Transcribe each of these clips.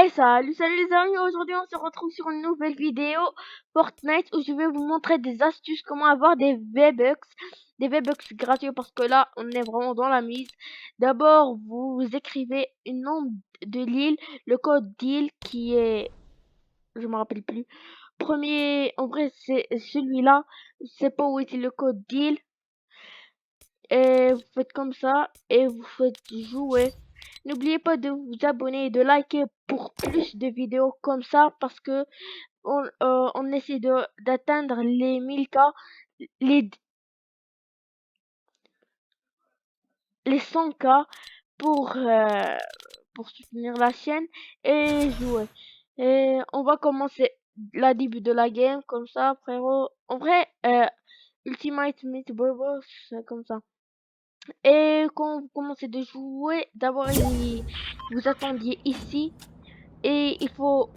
Salut les amis, aujourd'hui on se retrouve sur une nouvelle vidéo Fortnite où je vais vous montrer des astuces comment avoir des V-Bucks gratuits parce que là on est vraiment dans la mise. D'abord vous écrivez une nom de l'île, le code d'île qui est, je me rappelle plus, premier, en vrai c'est celui-là, c'est pas où était le code d'île et vous faites comme ça et vous faites jouer. N'oubliez pas de vous abonner et de liker pour plus de vidéos comme ça parce que on essaie d'atteindre les 1000K, les, les 100K pour, euh, pour soutenir la chaîne et jouer. Et on va commencer la début de la game comme ça, frérot. En vrai, Ultimate Meatball Boss, c'est comme ça. Et quand vous commencez de jouer, d'abord vous attendiez ici et il faut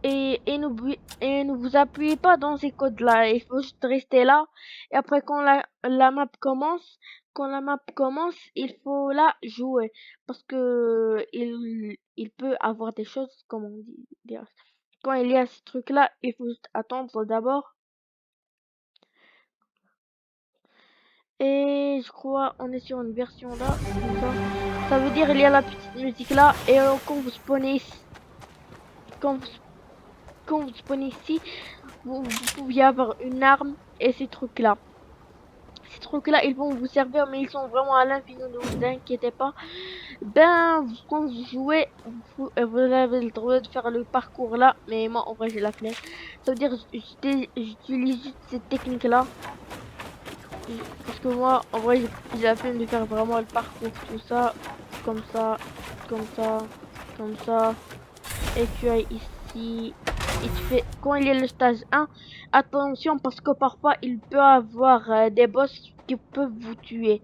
et ne vous appuyez pas dans ces codes-là. Il faut juste rester là. Et après, quand quand la map commence, il faut là jouer. Parce que il peut avoir des choses, comme on dit. Quand il y a ce truc-là, il faut juste attendre d'abord. Et je crois on est sur une version là. Comme ça veut dire il y a la petite musique là. Et quand vous spawnez ici, quand vous, quand vous spawnez ici, vous pouviez avoir une arme et ces trucs là. Ces trucs là ils vont vous servir mais ils sont vraiment à l'infini, ne vous inquiétez pas. Quand vous jouez vous avez le droit de faire le parcours là, mais moi en vrai j'ai la flemme. Ça veut dire j'utilise juste cette technique là parce que moi en vrai j'ai la flemme de faire vraiment le parcours, tout ça, comme ça, comme ça, comme ça. Et tu as ici et tu fais quand il y a le stage 1, attention parce que parfois il peut avoir des boss qui peuvent vous tuer.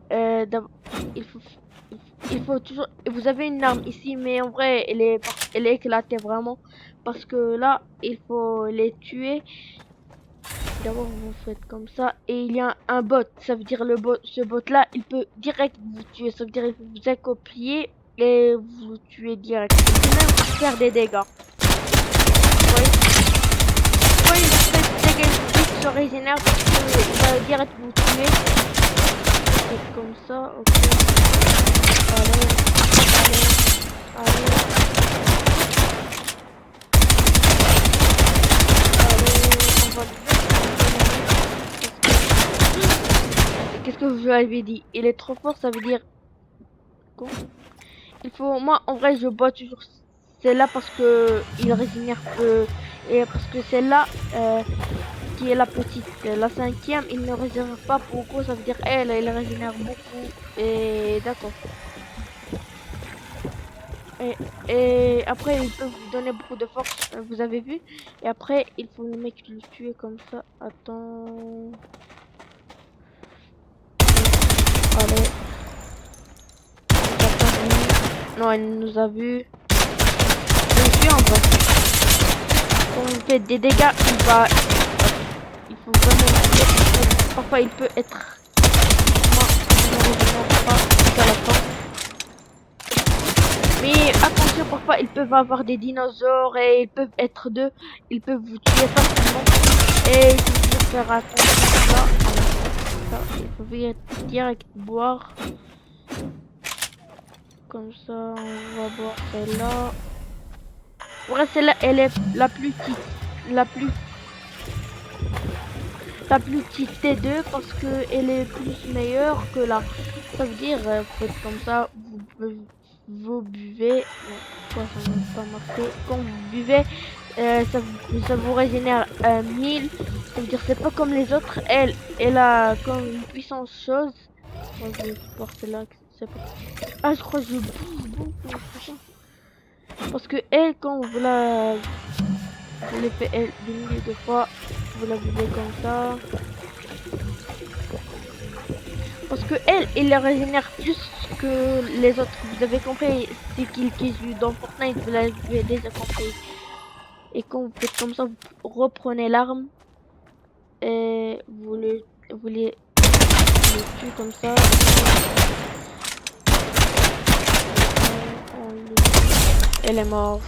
D'ab- il faut il faut toujours, vous avez une arme ici mais en vrai elle est éclatée vraiment parce que là il faut les tuer. D'abord vous faites comme ça et il y a un bot, ça veut dire ce bot là il peut direct vous tuer, ça veut dire il faut vous accoplier et vous tuer direct. Il peut même faire des dégâts. Vous voyez, quand il fait des dégâts vite se régénère parce qu'il va direct vous tuer. Faites comme ça, ok. Allez, allez, allez. Allez, on va qu'est-ce que vous avez dit? Il est trop fort, ça veut dire quoi? Il faut, moi en vrai je bois toujours celle-là parce que il régénère peu et parce que celle-là qui est la petite, la cinquième, il ne régénère pas beaucoup, ça veut dire elle régénère beaucoup et d'accord. Et après il peut vous donner beaucoup de force, vous avez vu. Et après il faut le mec le tuer comme ça. Attends. Allez. Non, elle nous a vu. Je suis en bas. Quand vous faites des dégâts, il faut vraiment. Parfois, il peut être. Moi, je ne reviens pas jusqu'à la fin. Mais attention, parfois, ils peuvent avoir des dinosaures et ils peuvent être deux. Ils peuvent vous tuer facilement. Et il faut toujours faire attention à ça. Il faut direct boire. Comme ça, on va boire celle-là. Ouais, celle-là, elle est la plus petite. La plus petite des deux parce que elle est plus meilleure que là. Ça veut dire, faites comme ça, vous buvez. Non, pourquoi ça ne va pas marcher? Quand vous buvez, ça vous régénère 1000. Ça veut dire, c'est pas comme les autres. Elle a comme une puissance chose. Moi, je vais voir celle-là. Ah, je crois que je bouge beaucoup. Parce que elle, quand vous les fait elle, des milliers de fois, vous la vivez comme ça. Parce que elle, il la régénère plus que les autres. Vous avez compris, c'est qui joue dans Fortnite, vous l'avez déjà compris. Et quand vous faites comme ça, vous reprenez l'arme et vous les tuez comme ça. Elle est morte.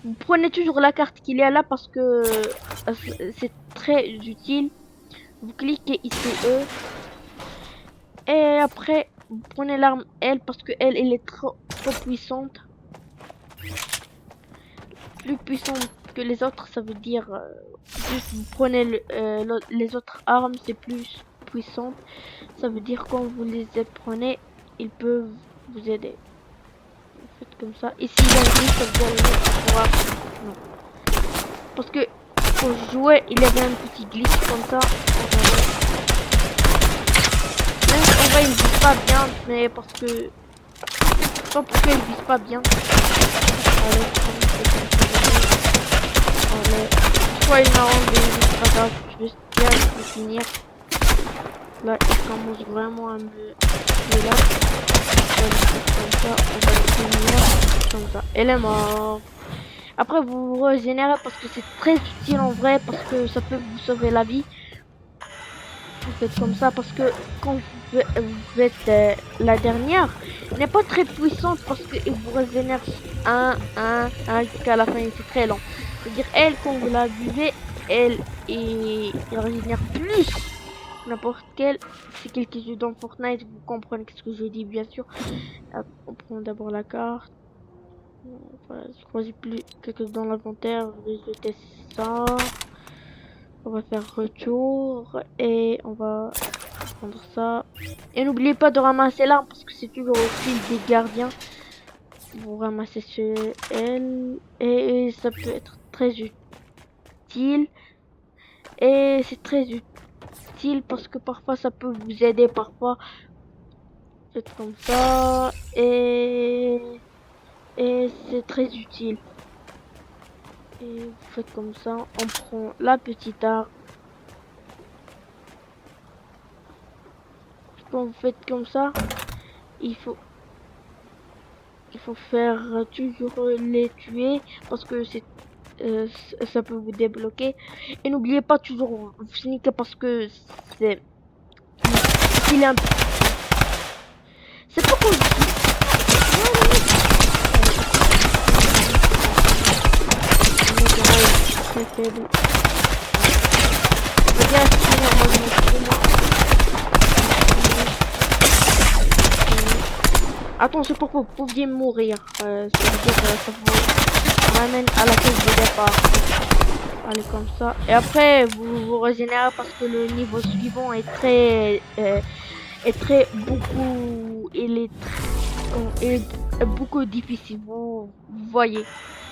Vous prenez toujours la carte qu'il y a là parce que c'est très utile. Vous cliquez ICE et après vous prenez l'arme L parce que elle est trop puissante. Plus puissante que les autres, ça veut dire plus vous prenez les autres armes, c'est plus puissant. Ça veut dire quand vous les prenez, ils peuvent vous aider. Vous faites comme ça. Ici, il y a un glitch, ça veut dire le mec pourra... Non. Parce que quand je jouais, il y avait un petit glitch comme ça. Même en vrai, il vise pas bien, mais parce que... Pas pourquoi il vise pas bien. Allez, allez. Soit il m'a rendu, c'est pas grave, je vais bien le finir. Là, il commence vraiment à me tuer là. On va le faire comme ça, on va le finir comme ça. Elle est morte. Après, vous vous régénérez parce que c'est très utile en vrai, parce que ça peut vous sauver la vie. Vous faites comme ça parce que quand vous faites la dernière, elle n'est pas très puissante parce qu'il vous régénère un jusqu'à la fin et c'est très lent. C'est-à-dire, elle, quand vous la buvez, elle régénère plus n'importe quelle. C'est quelqu'un qui joue dans Fortnite, vous comprenez ce que je dis bien sûr. On prend d'abord la carte. Voilà, je choisis plus quelque chose dans l'inventaire, je vais jeter ça. On va faire retour et on va prendre ça. Et n'oubliez pas de ramasser l'arme parce que c'est toujours au fil des gardiens. Vous ramassez chez elle et ça peut être très utile. Et c'est très utile parce que parfois ça peut vous aider, parfois faites comme ça et c'est très utile. Et vous faites comme ça, on prend la petite arme. Quand vous faites comme ça, il faut faire toujours les tuer parce que ça peut vous débloquer. Et n'oubliez pas toujours vous sneaker parce que c'est il est un c'est pas comme très faible. Regarde, moi je m'en Attention pour que vous pouviez mourir. Ça veut dire ça vous ramène à la case de départ. Allez comme ça. Et après vous vous régénérez parce que le niveau suivant est très beaucoup. Il est beaucoup difficile. Vous voyez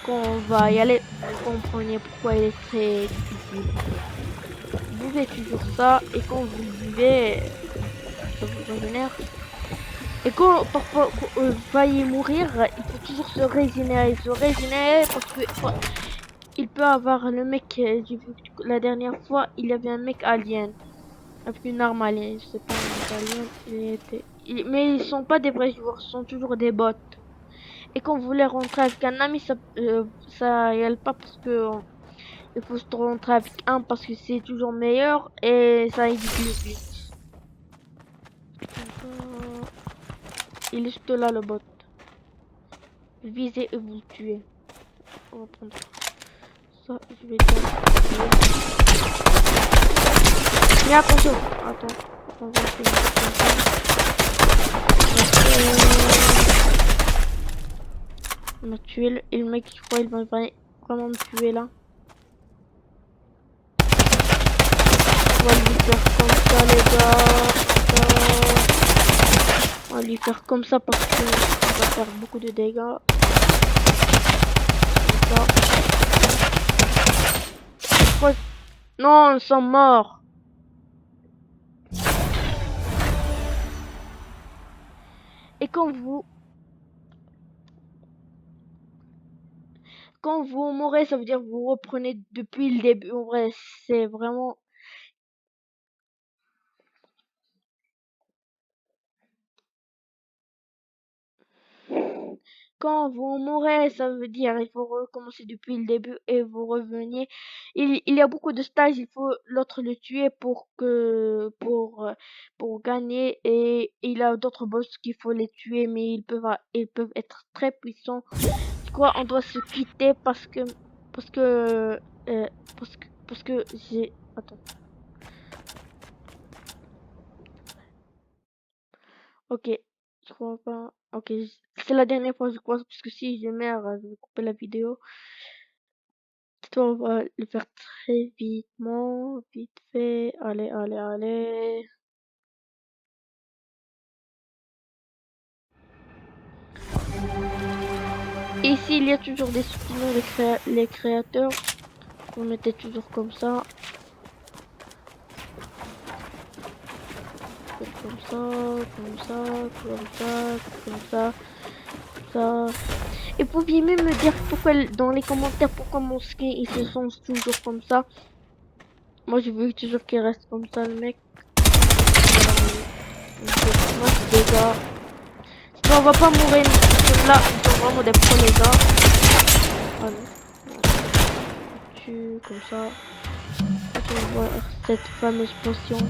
quand on va y aller, vous comprenez pourquoi il est très difficile. Vous buvez toujours ça et quand vous le buvez, ça vous régénère. Et quand parfois vous failliez mourir, il faut toujours se régénérer. Se régénérer parce que il peut avoir le mec, j'ai vu que la dernière fois, il y avait un mec alien. Avec une arme alien, je sais pas, un mec alien, mais ils sont pas des vrais joueurs, ce sont toujours des bots. Et quand vous voulez rentrer avec un ami, ça y a pas parce que il faut se rentrer avec un parce que c'est toujours meilleur et ça évite le glitch. Il est juste là le bot. Visez et vous tuez. On va prendre ça, je vais dire. Mais attention, attends, on va essayer comme ça. Il m'a tué et le mec, je crois, il va vraiment me tuer là. On va lui faire comme ça, les gars. On va lui faire comme ça parce que on va faire beaucoup de dégâts. Comme ça. Non, ils sont morts. Et quand vous mourrez, ça veut dire que vous reprenez depuis le début. En vrai, c'est vraiment quand vous mourrez, ça veut dire il faut recommencer depuis le début et vous reveniez. Il y a beaucoup de stages, il faut l'autre le tuer pour gagner et il y a d'autres boss qu'il faut les tuer mais ils peuvent être très puissants. Je crois on doit se quitter parce que euh, parce que j'ai attends. Ok, je crois pas. Ok, c'est la dernière fois je crois parce que si je meurs, je vais couper la vidéo. On va le faire très vitement, vite fait. Allez, allez, allez. Ici, il y a toujours des soutenants, les créateurs. Vous mettez toujours comme ça. Comme ça, comme ça, comme ça, comme ça, ça. Et pouviez même me dire pourquoi dans les commentaires pourquoi mon skin il se sent toujours comme ça. Moi je veux toujours qu'il reste comme ça le mec. Moi c'est des gars. On va pas mourir là, ils sont vraiment des pros les gars. Allez. Tu comme ça. Tu vas voir cette fameuse potion.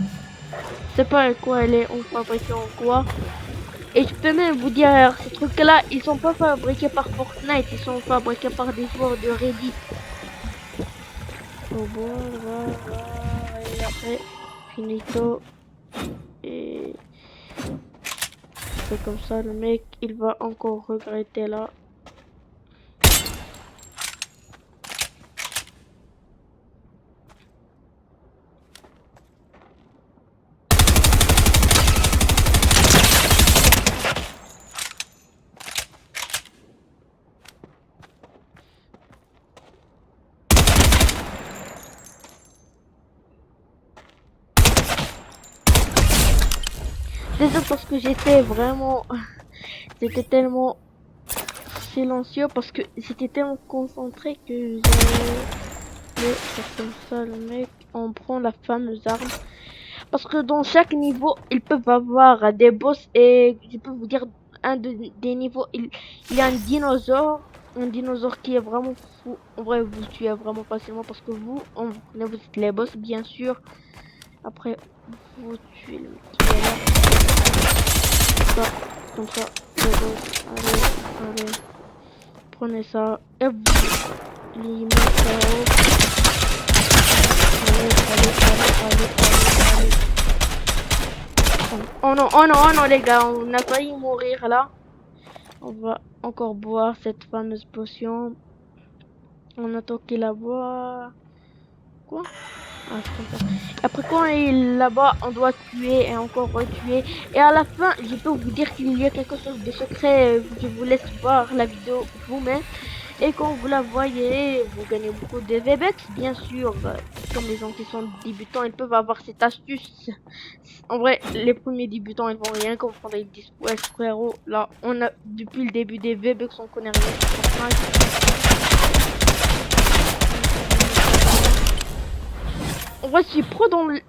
Je sais pas quoi elle est fabriquée en quoi. Et je peux même vous dire, ces trucs là, ils sont pas fabriqués par Fortnite, ils sont fabriqués par des joueurs de Reddit. Oh bon, et après, finito. Et c'est comme ça, le mec, il va encore regretter là. Désolé parce que j'étais vraiment, c'était tellement silencieux parce que j'étais tellement concentré que j'avais faire comme ça le mec. On prend la fameuse arme parce que dans chaque niveau ils peuvent avoir des boss et je peux vous dire des niveaux il y a un dinosaure qui est vraiment fou. En vrai vous tuez vraiment facilement parce que vous êtes les boss bien sûr. Après vous tuez le mec qui est là. Ça, comme ça, les boss. Allez, allez. Prenez ça et vous les mettez là-haut. Allez. Oh non, oh non les gars, on a failli mourir là. On va encore boire cette fameuse potion. On attend qu'il la boit. Quoi? Ah, c'est comme ça. Après quand il est là-bas, on doit tuer et encore retuer. Et à la fin, je peux vous dire qu'il y a quelque chose de secret. Je vous laisse voir la vidéo vous-même. Et quand vous la voyez, vous gagnez beaucoup de V-Bucks, bien sûr. Comme les gens qui sont débutants, ils peuvent avoir cette astuce. En vrai, les premiers débutants, ils vont rien comprendre. Ils disent, ouais, frérot, là, on a, depuis le début des V-Bucks, on connaît rien. En vrai, je suis pro dans le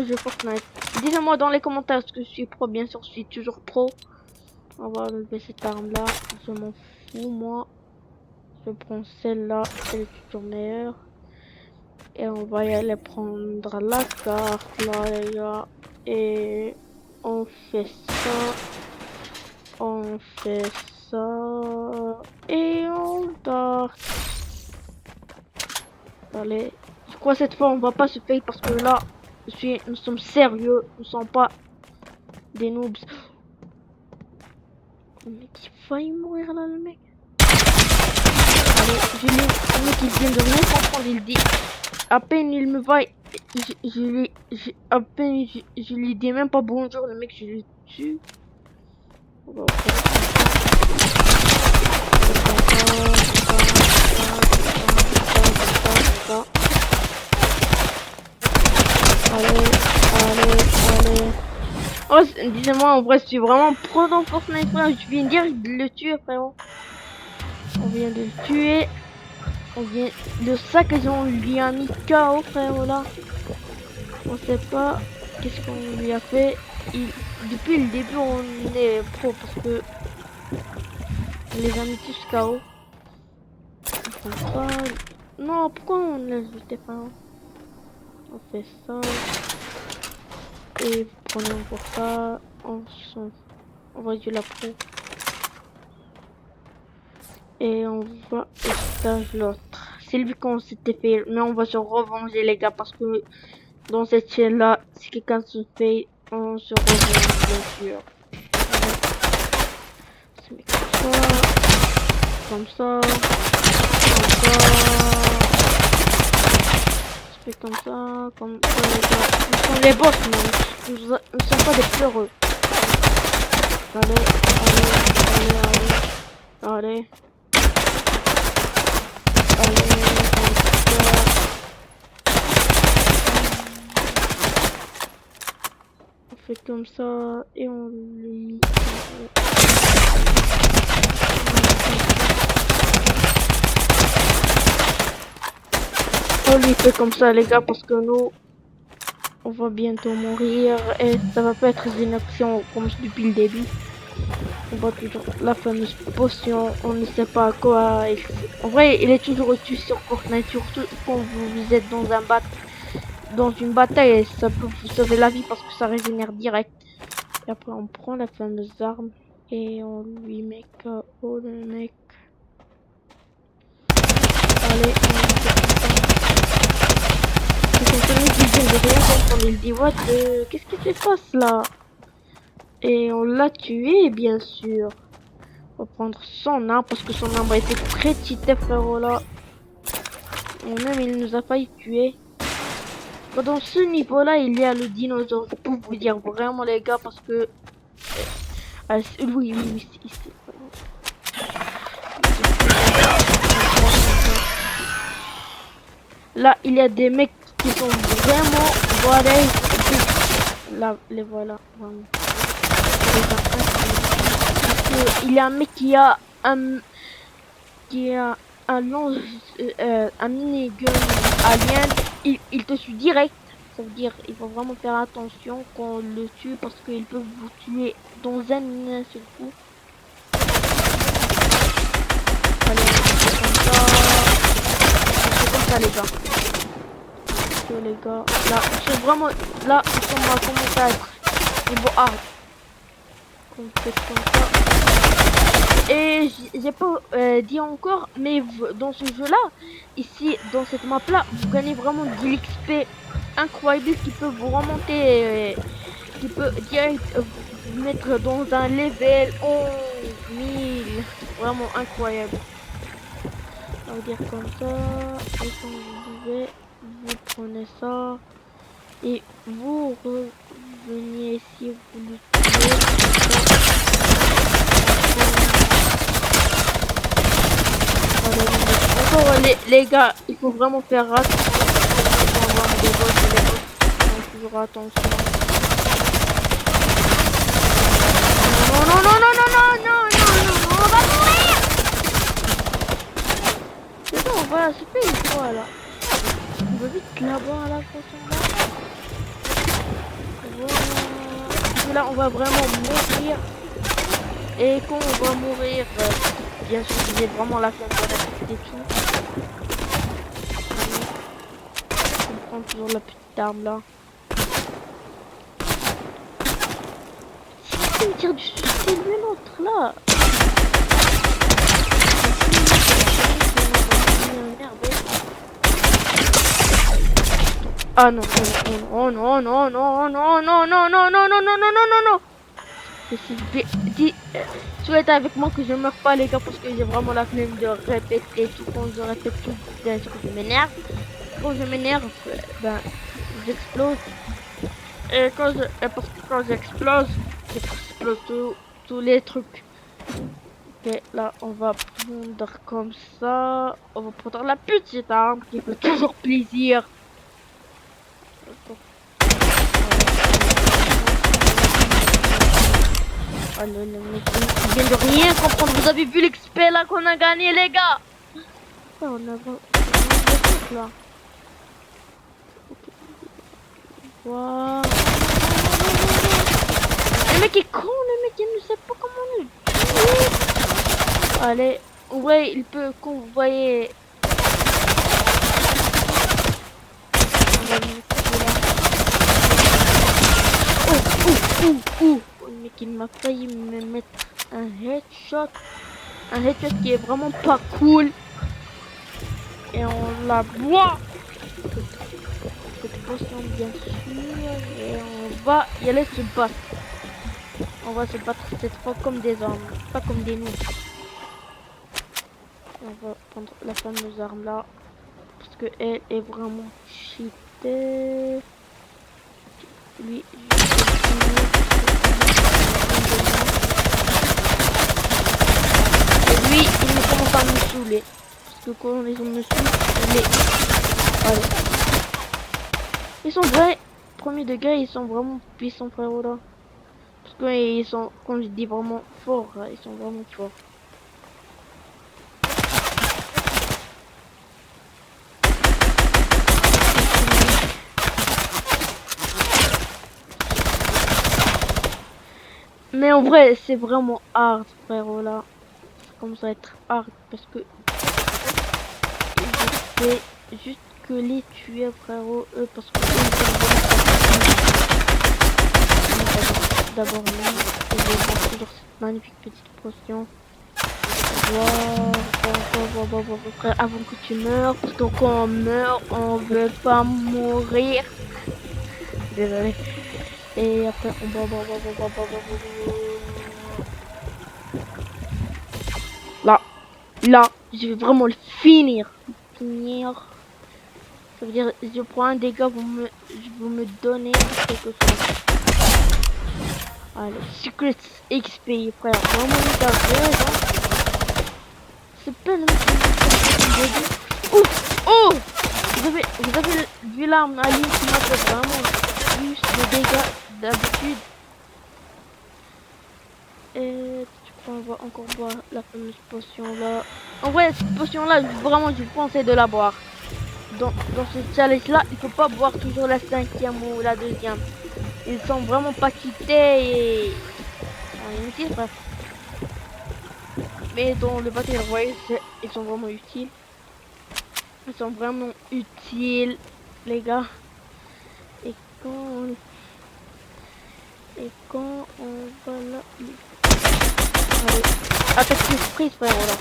jeu Fortnite. Dites-moi dans les commentaires est-ce que je suis pro. Bien sûr, je suis toujours pro. On va enlever cette arme-là. Je m'en fous, moi. Je prends celle-là, elle est toujours meilleure. Et on va y aller prendre la carte là les gars. Et on fait ça. On fait ça. Et on part. Allez. Je crois cette fois on va pas se payer parce que là, nous sommes sérieux. Nous sommes pas des noobs. Le mec il failli mourir là le mec. Allez, le mec il vient de rien comprendre, il dit. À peine il me voit, à peine je lui dis même pas bonjour, le mec je le tue. Allez. Oh, dis-moi en vrai, je suis vraiment pro dans Fortnite, frère. Je viens de dire de le tuer, frérot. On vient de le tuer. On vient de ça que on lui a mis KO, frérot là. On sait pas qu'est-ce qu'on lui a fait. Depuis le début on est pro parce que On les a mis tous KO. Comme ça. Non, pourquoi on laisse juste pas? On fait ça. Et vous prenez encore ça. On va du la pro. Et on va au stage l'autre. C'est lui qu'on s'était fait. Mais on va se revenger les gars parce que dans cette chaîne là, si quelqu'un se fait, on se revenge bien sûr. On se met comme ça. On fait comme ça, comme ça. Nous sommes les boss, non. Nous ne sommes pas des pleureux. Allez. On fait comme ça et on le met. On lui fait comme ça les gars parce que nous on va bientôt mourir et ça va pas être une action comme depuis le début. On va toujours la fameuse potion, on ne sait pas à quoi. En vrai, il est toujours utile sur Fortnite, surtout quand vous êtes dans une bataille, ça peut vous sauver la vie parce que ça régénère direct. Et après, on prend la fameuse arme et on lui met KO le mec. Allez, il dit what, qu'est-ce qui se passe là? Et on l'a tué bien sûr. On va prendre son arme parce que son arme a été très cheaté frérot là. Et même il nous a failli tuer. Dans ce niveau là il y a le dinosaure. Je peux vous dire vraiment les gars parce que... oui, c'est... Là il y a des mecs qui sont vraiment... Voilà, là, les voilà. Vraiment. Il y a un mec qui a un minigun alien, il te tue direct. Ça veut dire il faut vraiment faire attention quand on le tue parce qu'il peut vous tuer dans un seul coup. Allez, c'est comme ça les gars. Les gars, là, c'est vraiment là, on va commencer à être niveau hard. Comme ça. Et j'ai pas dit encore, mais dans ce jeu là, ici dans cette map là, vous gagnez vraiment de l'XP incroyable qui peut vous remonter, qui peut direct vous mettre dans un level 11 000, vraiment incroyable. On va dire comme ça, et comme vous pouvez, vous prenez ça et vous revenez ici, vous le tuez. Encore les gars, il faut vraiment faire attention. On va avoir des boss et les boss font toujours attention. Non, on va mourir. C'est bon, voilà, c'est fait une fois là. On va vite là-bas à la façon là. Voilà. Là, on va vraiment mourir. Et quand on va mourir, bien sûr, j'ai vraiment la flemme de répéter tout. On prend toujours la petite arme là. Si il me tire dessus, c'est lui l'autre là. Ah non, non. Tu vas être avec moi que je meurs pas les gars parce que j'ai vraiment la flemme de répéter tout quand je répète tout parce que je m'énerve. Quand je m'énerve, ben j'explose. Et parce que quand j'explose tous les trucs. Ok, là on va prendre comme ça. On va prendre la petite arme qui fait toujours plaisir. Oh non, le mec il vient de rien comprendre. Vous avez vu l'XP là qu'on a gagné les gars. On a là. Wow. Le mec est con, le mec il ne sait pas comment le tuer. Allez, ouais, il peut convoyer. On va le mettre là. Oh, le mec il m'a failli me mettre un headshot. Un headshot qui est vraiment pas cool. Et on la boit. Cette potion bien sûr. Et on va y aller se battre. On va se battre cette fois comme des hommes, pas comme des noobs. On va prendre la fameuse arme là. Parce que elle est vraiment cheatée. Lui, et lui, il me commence à me saouler. Parce que quand les hommes me saoulent, allez. Ils sont vrais. Premier degré, ils sont vraiment puissants, frérot là. Parce qu'ils sont, comme je dis, vraiment forts. Ils sont vraiment forts. Mais en vrai, c'est vraiment hard, frérot là. Ça commence à être hard parce que je fais juste que les tuer, frérot. Eux, parce que d'abord, je vais prendre toujours cette magnifique petite potion. Frère, avant que tu meurs, parce que quand on meurt, on veut pas mourir. Désolé. Et après, on va. Là, je vais vraiment le finir. Ça veut dire, je prends un dégât, vous me donnez quelque chose. Allez, Secret XP, frère. Vraiment, t'as raison. C'est pas le même. Oh! Vous avez vu l'arme à lui qui m'a fait vraiment plus de dégâts d'habitude. Et je crois qu'on va encore boire la fameuse potion là. En vrai, cette potion là, vraiment, je pensais de la boire. Dans ce challenge là, il faut pas boire toujours la 5e ou la 2e. Ils sont vraiment pas quittés et inutiles, bref. Mais dans le Battle Royale, ils sont vraiment utiles. Ils sont vraiment utiles, les gars. Et quand on va là... Allez, attaque surprise, frère, là.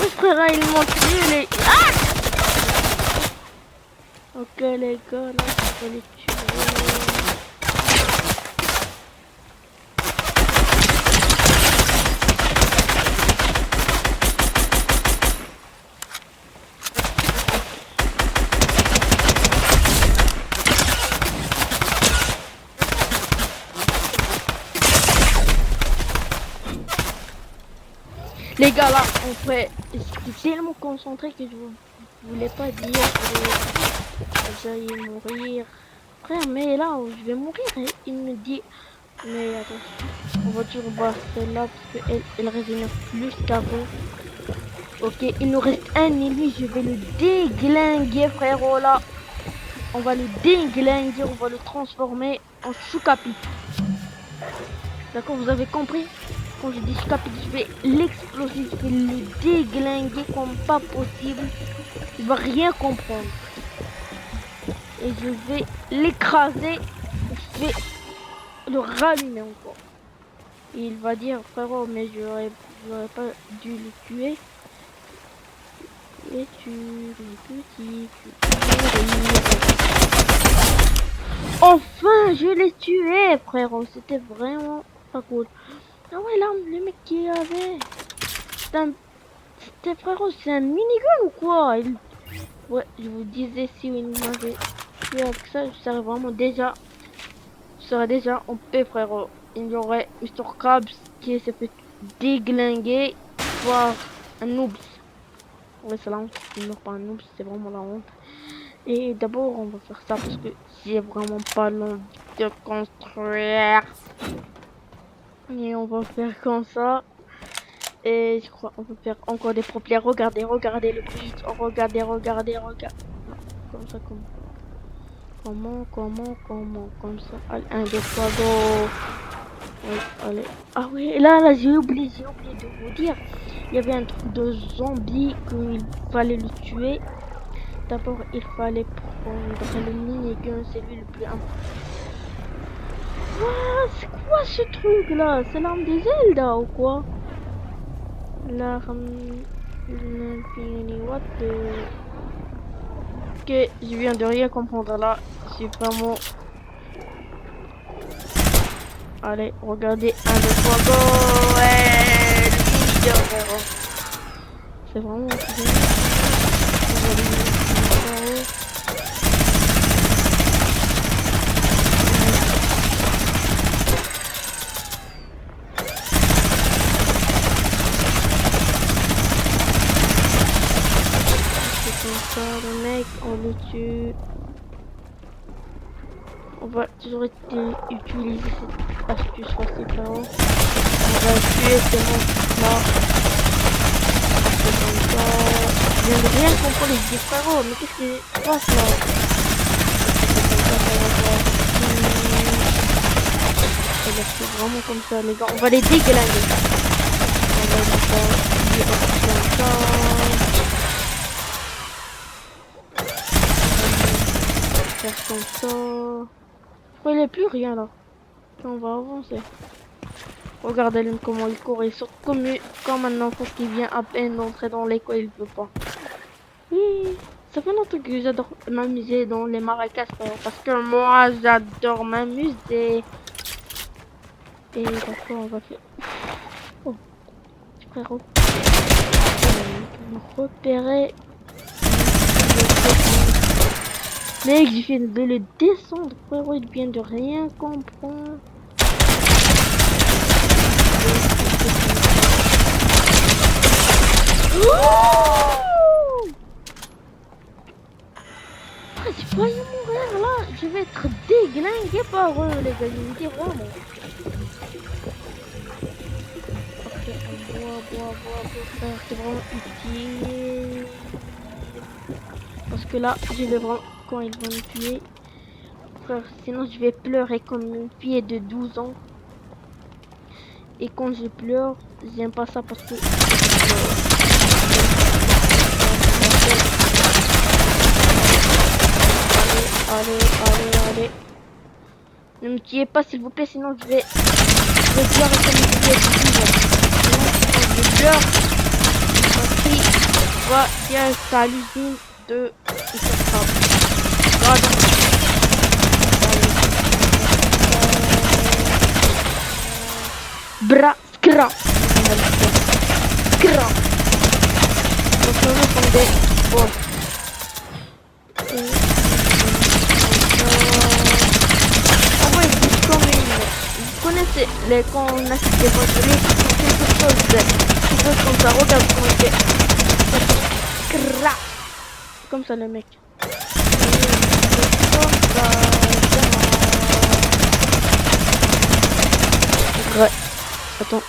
Oui, frère, ils m'ont tué, les... Ah! Ok, les gars, là, je vais les tuer. Les gars là, on fait, j'étais tellement concentré que je voulais pas dire que j'allais mourir. Frère, mais là où je vais mourir, il me dit, mais attends, on va toujours voir celle-là parce qu'elle régénère plus qu'avant. Ok, il nous reste un ennemi, je vais le déglinguer, frérot là. On va le déglinguer, on va le transformer en choucapi. D'accord, vous avez compris? Quand je dis choucapi, je vais l'exploser, je vais le déglinguer comme pas possible. Il va rien comprendre. Et je vais l'écraser, je vais le rallumer encore. Et il va dire, frérot, mais j'aurais pas dû le tuer. Et tu, le petit, enfin, je l'ai tué, frérot. C'était vraiment pas cool. Ah ouais, là, le mec qui avait... C'était, frérot, c'est un minigun ou quoi? Ouais, je vous disais, si il m'avait tué avec ça, je serais vraiment déjà... Je serais déjà en paix, frérot. Il y aurait Mr. Krabs qui s'est fait déglinguer, voire un noob. Ouais, c'est la honte. Il meurt pas un noob, c'est vraiment la honte. Et d'abord, on va faire ça parce que j'ai vraiment pas l'envie de construire. Et on va faire comme ça. Et je crois qu'on peut faire encore des pro players. Regardez le bridge. Regardez. Comme ça, comment, comme ça. Allez, 1, 2, 3, go. Allez. Ah oui, là, j'ai oublié de vous dire. Il y avait un truc de zombie qu'il fallait le tuer. D'abord, il fallait prendre le minigun, c'est lui le plus important. C'est quoi ce truc là? C'est l'arme de Zelda ou quoi? L'arme de l'infini, what the... Ok, je viens de rien comprendre là. C'est vraiment... Allez, regardez, 1, 2, 3, go! Ouais, le minigun, frérot. C'est vraiment... Le mec, on le tue. On va toujours utiliser cette astuce facile, frérot. On va tuer ces monstres-là. C'est comme ça. Je viens de rien comprendre, les dis frérot, mais qu'est-ce qui se passe là? C'est vraiment comme ça, les gars. On va les déglinguer. On va les comme ça. Faire comme ça. Je crois qu'il n'y a plus rien là. On va avancer. Regardez comment il court. Il saute comme un enfant qui vient à peine d'entrer dans l'école. Il peut pas. Oui. Ça fait longtemps que j'adore m'amuser dans les marécages, parce que moi j'adore m'amuser. Et d'accord, on va faire. Oh, frérot. On va repérer. Mec, je viens de le descendre, frérot, il vient de rien comprendre. J'ai failli mourir là, je vais être déglingué par eux, les gars, je me dis vraiment. Ok, bois, frère, c'est vraiment utile. Parce que là, je vais vraiment, quand ils vont me tuer, frère, sinon je vais pleurer comme une fille de 12 ans. Et quand je pleure, j'aime pas ça parce que... Allez. Ne me tuez pas s'il vous plaît, sinon je vais pleurer comme une fille de 12 ans. Sinon, quand je pleure, ma fille va direct à l'usine de... Bra, scra. Scra. Donc nous sommes des boss. Ah ouais, c'est comme une... Vous connaissez les... Quand on achète des voitures, quelque chose comme ça. Regarde comment il fait. Scra. Comme ça le mec. Ouais. Attends.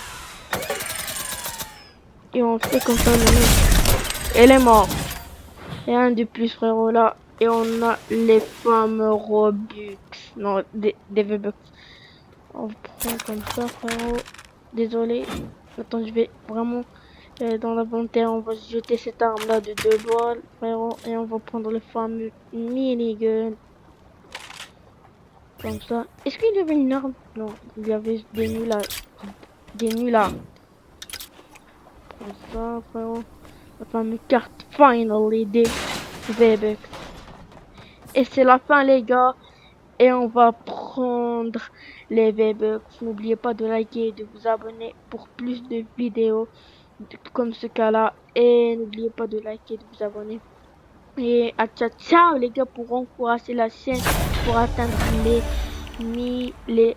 Et on fait comme ça, le mec. Elle est morte. Et un de plus, frérot, là. Et on a les fameux Robux. Non, des V-Bucks. On prend comme ça, frérot. Désolé. Attends, je vais vraiment dans l'inventaire. On va jeter cette arme-là de 2 balles, frérot. Et on va prendre le fameux minigun. Comme ça. Est-ce qu'il y avait une arme? Non, il y avait des nullards. Des nullards. Comme ça, frérot. La fameuse carte finally des V-Bucks. Et c'est la fin, les gars. Et on va prendre les V-Bucks. N'oubliez pas de liker et de vous abonner pour plus de vidéos comme ce cas-là. Et n'oubliez pas de liker et de vous abonner. Et à ciao les gars, pour encourager la chaîne pour atteindre les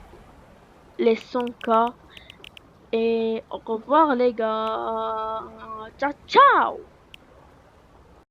100K. Et au revoir les gars. Ciao ciao.